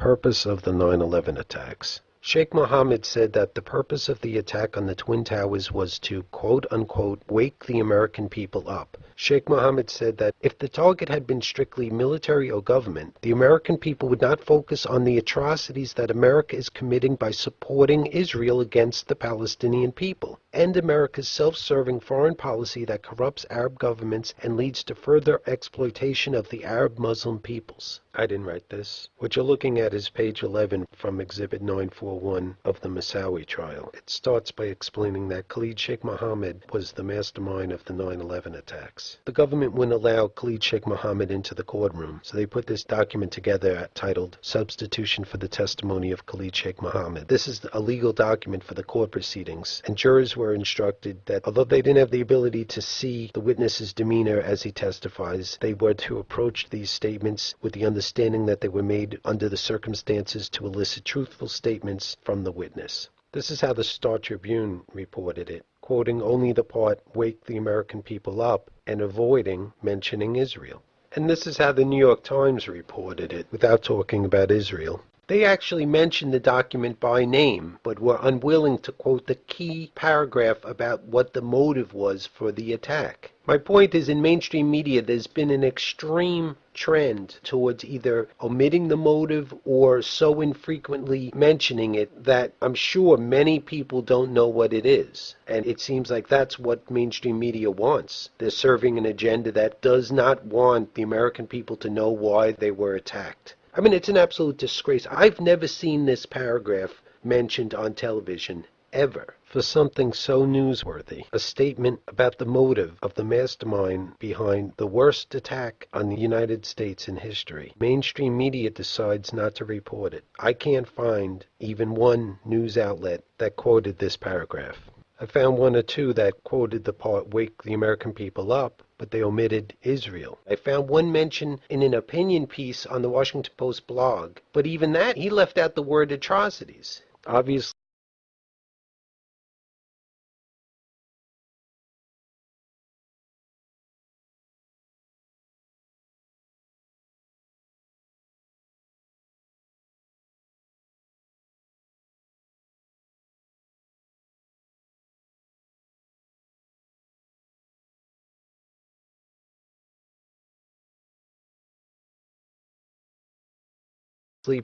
Purpose of the 9/11 attacks. Sheikh Mohammed said that the purpose of the attack on the Twin Towers was to, quote-unquote, wake the American people up. Sheikh Mohammed said that if the target had been strictly military or government, the American people would not focus on the atrocities that America is committing by supporting Israel against the Palestinian people, and America's self-serving foreign policy that corrupts Arab governments and leads to further exploitation of the Arab Muslim peoples. I didn't write this. What you're looking at is page 11 from Exhibit 941 of the Moussaoui trial. It starts by explaining that Khalid Sheikh Mohammed was the mastermind of the 9/11 attacks. The government wouldn't allow Khalid Sheikh Mohammed into the courtroom, so they put this document together titled Substitution for the Testimony of Khalid Sheikh Mohammed. This is a legal document for the court proceedings, and jurors were instructed that although they didn't have the ability to see the witness's demeanor as he testifies, they were to approach these statements with the understanding that they were made under the circumstances to elicit truthful statements from the witness. This is how the Star Tribune reported it, quoting only the part, "wake the American people up," and avoiding mentioning Israel. And this is how the New York Times reported it, without talking about Israel. They actually mentioned the document by name, but were unwilling to quote the key paragraph about what the motive was for the attack. My point is, in mainstream media, there's been an extreme trend towards either omitting the motive or so infrequently mentioning it that I'm sure many people don't know what it is. And it seems like that's what mainstream media wants. They're serving an agenda that does not want the American people to know why they were attacked. I mean, it's an absolute disgrace. I've never seen this paragraph mentioned on television, ever, for something so newsworthy. A statement about the motive of the mastermind behind the worst attack on the United States in history. Mainstream media decides not to report it. I can't find even one news outlet that quoted this paragraph. I found one or two that quoted the part, "wake the American people up," but they omitted Israel. I found one mention in an opinion piece on the Washington Post blog, but even that, he left out the word atrocities. Obviously,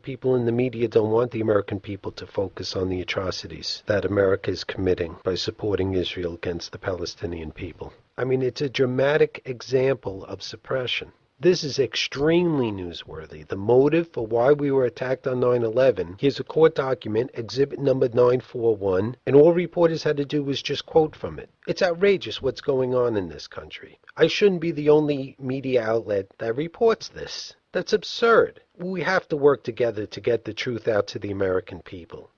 people in the media don't want the American people to focus on the atrocities that America is committing by supporting Israel against the Palestinian people. I mean, it's a dramatic example of suppression. This is extremely newsworthy. The motive for why we were attacked on 9/11, here's a court document, exhibit number 941, and all reporters had to do was just quote from it. It's outrageous what's going on in this country. I shouldn't be the only media outlet that reports this. That's absurd. We have to work together to get the truth out to the American people.